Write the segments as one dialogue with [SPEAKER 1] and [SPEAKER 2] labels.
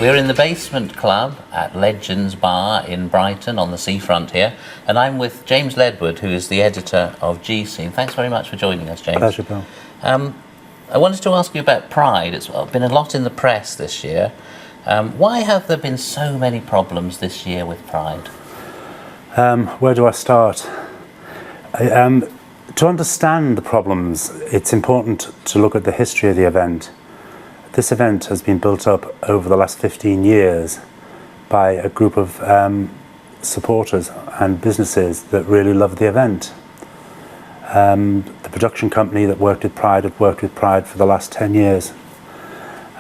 [SPEAKER 1] We're in the Basement Club at Legends Bar in Brighton on the seafront here, and I'm with James Ledward, who is the editor of G Scene. Thanks very much for joining us, James.
[SPEAKER 2] Pleasure, Bill.
[SPEAKER 1] I wanted to ask you about Pride. It's been a lot in the press this year. Why have there been so many problems this year with Pride?
[SPEAKER 2] Where do I start? To understand the problems, it's important to look at the history of the event. This event has been built up over the last 15 years by a group of supporters and businesses that really love the event. The production company that worked with Pride had worked with Pride for the last 10 years.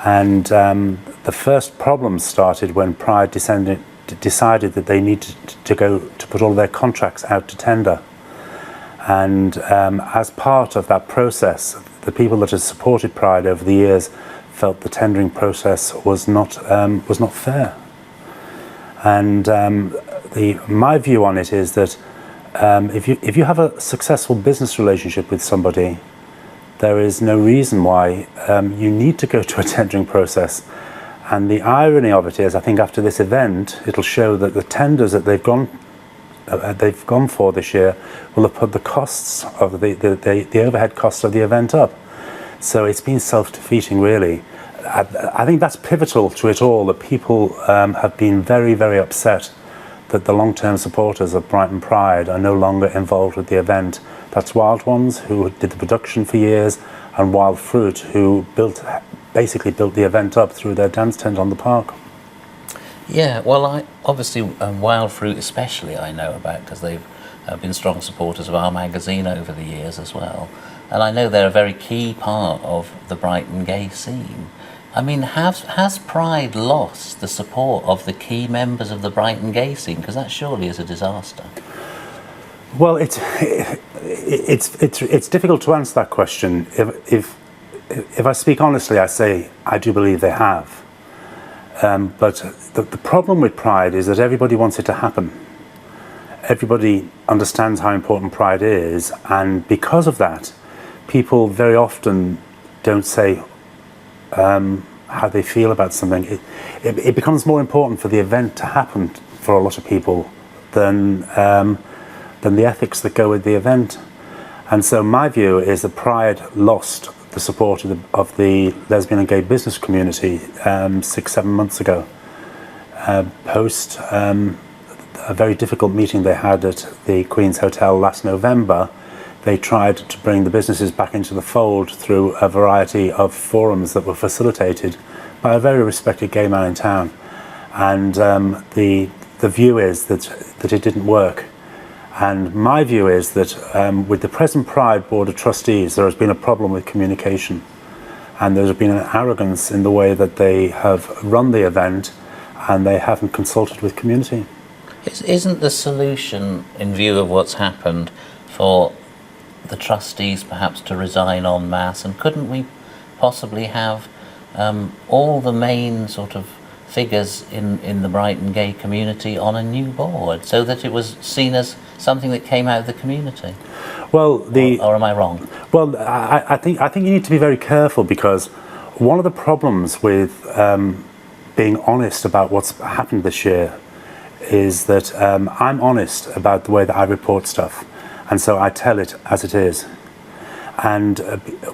[SPEAKER 2] And the first problems started when Pride decided that they needed to put all their contracts out to tender. And as part of that process, the people that had supported Pride over the years felt the tendering process was not fair. And my view on it is that if you have a successful business relationship with somebody, there is no reason why you need to go to a tendering process. And the irony of it is, I think after this event, it'll show that the tenders that they've gone for this year will have put the costs of the overhead costs of the event up. So it's been self-defeating, really. I think that's pivotal to it all, that people have been very, very upset that the long-term supporters of Brighton Pride are no longer involved with the event. That's Wild Ones, who did the production for years, and Wild Fruit, who basically built the event up through their dance tent on the park.
[SPEAKER 1] Yeah, well, obviously Wild Fruit especially I know about, because they've been strong supporters of our magazine over the years as well. And I know they're a very key part of the Brighton gay scene. I mean, has Pride lost the support of the key members of the Brighton gay scene? Because that surely is a disaster.
[SPEAKER 2] Well, it's difficult to answer that question. If I speak honestly, I say I do believe they have. But the problem with Pride is that everybody wants it to happen. Everybody understands how important Pride is, and because of that, people very often don't say how they feel about something. It becomes more important for the event to happen for a lot of people than the ethics that go with the event. And so my view is that Pride lost the support of the lesbian and gay business community 6-7 months ago. Post a very difficult meeting they had at the Queen's Hotel last November, they tried to bring the businesses back into the fold through a variety of forums that were facilitated by a very respected gay man in town. And the view is that it didn't work. And my view is that with the present Pride Board of Trustees, there has been a problem with communication. And there's been an arrogance in the way that they have run the event, and they haven't consulted with community.
[SPEAKER 1] Isn't the solution, in view of what's happened, for the trustees perhaps to resign en masse, and couldn't we possibly have all the main sort of figures in the Brighton gay community on a new board, so that it was seen as something that came out of the community? Well, or am I wrong?
[SPEAKER 2] Well, I think you need to be very careful, because one of the problems with being honest about what's happened this year is that I'm honest about the way that I report stuff, and so I tell it as it is. And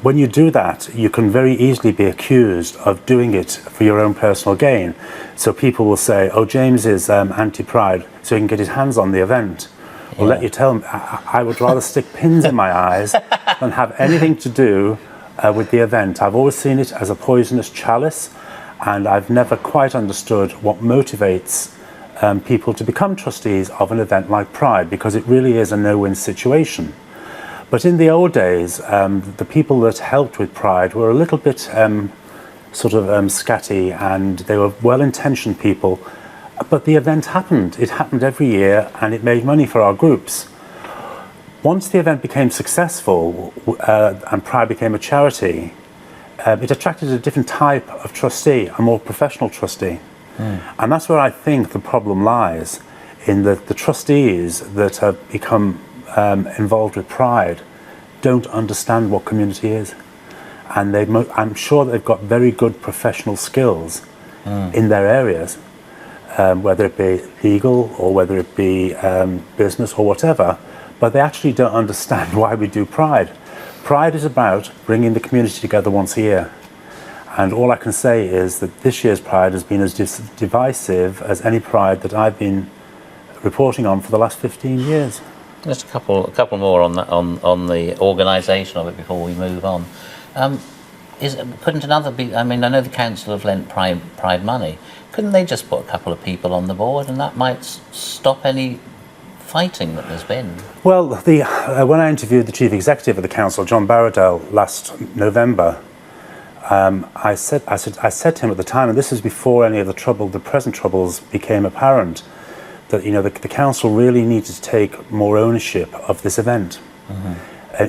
[SPEAKER 2] when you do that, you can very easily be accused of doing it for your own personal gain. So people will say, oh, James is anti-Pride, so he can get his hands on the event. Yeah. Well, let you tell him, I would rather stick pins in my eyes than have anything to do with the event. I've always seen it as a poisonous chalice, and I've never quite understood what motivates people to become trustees of an event like Pride, because it really is a no-win situation. But in the old days, the people that helped with Pride were a little bit scatty, and they were well-intentioned people. But the event happened. It happened every year, and it made money for our groups. Once the event became successful and Pride became a charity, it attracted a different type of trustee, a more professional trustee. And that's where I think the problem lies, in that the trustees that have become involved with Pride don't understand what community is, and I'm sure they've got very good professional skills, in their areas, whether it be legal or whether it be business or whatever, but they actually don't understand why we do Pride. Pride is about bringing the community together once a year. And all I can say is that this year's Pride has been as divisive as any Pride that I've been reporting on for the last 15 years.
[SPEAKER 1] Just a couple more on that, on the organisation of it before we move on. Couldn't another be? I mean, I know the council have lent Pride money. Couldn't they just put a couple of people on the board, and that might stop any fighting that there's been? Well,
[SPEAKER 2] when I interviewed the chief executive of the council, John Barradell, last November, I said to him at the time, and this was before any of the present troubles became apparent, that the council really needed to take more ownership of this event.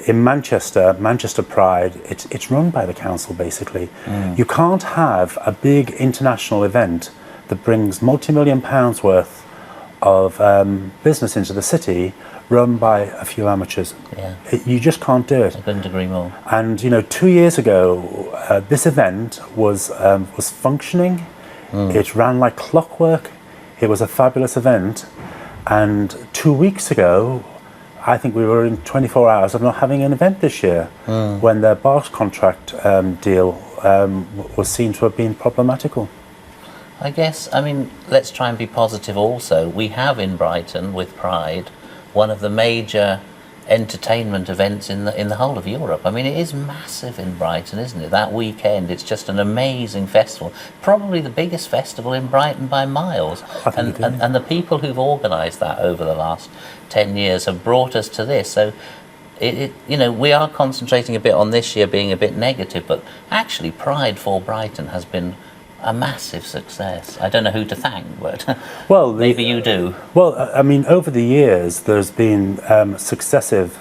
[SPEAKER 2] In Manchester Pride, it's run by the council basically. You can't have a big international event that brings multi-million pounds worth of business into the city run by a few amateurs.
[SPEAKER 1] Yeah.
[SPEAKER 2] You just can't do it.
[SPEAKER 1] I couldn't agree more.
[SPEAKER 2] And 2 years ago, this event was functioning. It ran like clockwork. It was a fabulous event. And 2 weeks ago, I think we were in 24 hours of not having an event this year, when their Barks contract deal was seen to have been problematical.
[SPEAKER 1] I guess, I mean, let's try and be positive also. We have in Brighton, with Pride, one of the major entertainment events in the whole of Europe. I mean, it is massive in Brighton, isn't it? That weekend, it's just an amazing festival. Probably the biggest festival in Brighton by miles. And the people who've organised that over the last 10 years have brought us to this. So, we are concentrating a bit on this year being a bit negative, but actually Pride for Brighton has been a massive success. I don't know who to thank, but well, maybe you do.
[SPEAKER 2] Well, I mean, over the years, there's been successive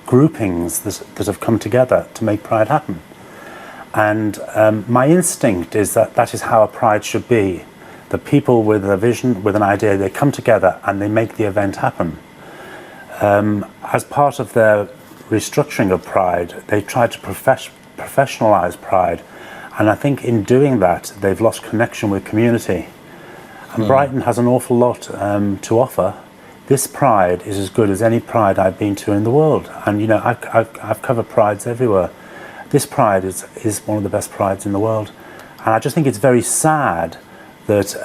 [SPEAKER 2] groupings that have come together to make Pride happen. And my instinct is that is how a Pride should be. The people with a vision, with an idea, they come together and they make the event happen. As part of their restructuring of Pride, they tried to professionalise Pride. And I think in doing that, they've lost connection with community. And Brighton has an awful lot to offer. This Pride is as good as any Pride I've been to in the world. And I've covered Prides everywhere. This Pride is one of the best Prides in the world. And I just think it's very sad that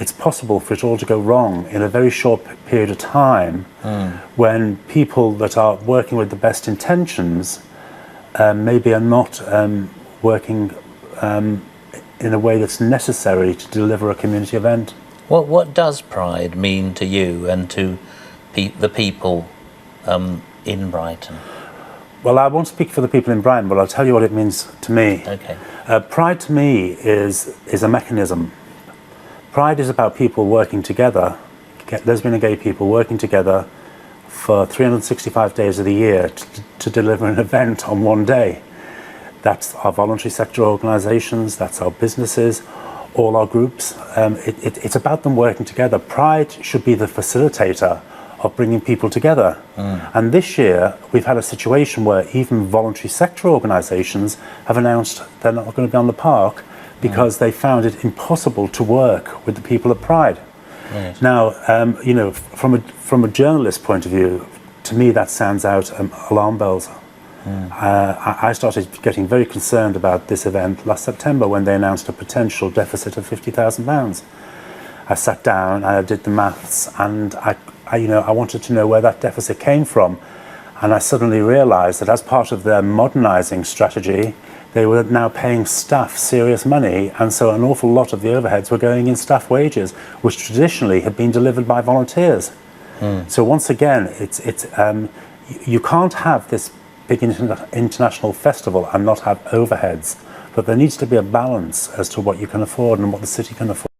[SPEAKER 2] it's possible for it all to go wrong in a very short period of time, when people that are working with the best intentions maybe are not working in a way that's necessary to deliver a community event.
[SPEAKER 1] What does Pride mean to you and to the people in Brighton?
[SPEAKER 2] Well, I won't speak for the people in Brighton, but I'll tell you what it means to me.
[SPEAKER 1] Okay.
[SPEAKER 2] Pride to me is a mechanism. Pride is about people working together, lesbian and gay people working together for 365 days of the year to deliver an event on one day. That's our voluntary sector organisations, that's our businesses, all our groups. It's about them working together. Pride should be the facilitator of bringing people together. And this year, we've had a situation where even voluntary sector organisations have announced they're not going to be on the park because they found it impossible to work with the people at Pride. Right. Now, from a journalist point of view, to me that sounds out alarm bells. I started getting very concerned about this event last September when they announced a potential deficit of £50,000. I sat down, I did the maths, and I wanted to know where that deficit came from. And I suddenly realised that as part of their modernising strategy, they were now paying staff serious money, and so an awful lot of the overheads were going in staff wages, which traditionally had been delivered by volunteers. So once again, you can't have this big international festival and not have overheads, but there needs to be a balance as to what you can afford and what the city can afford.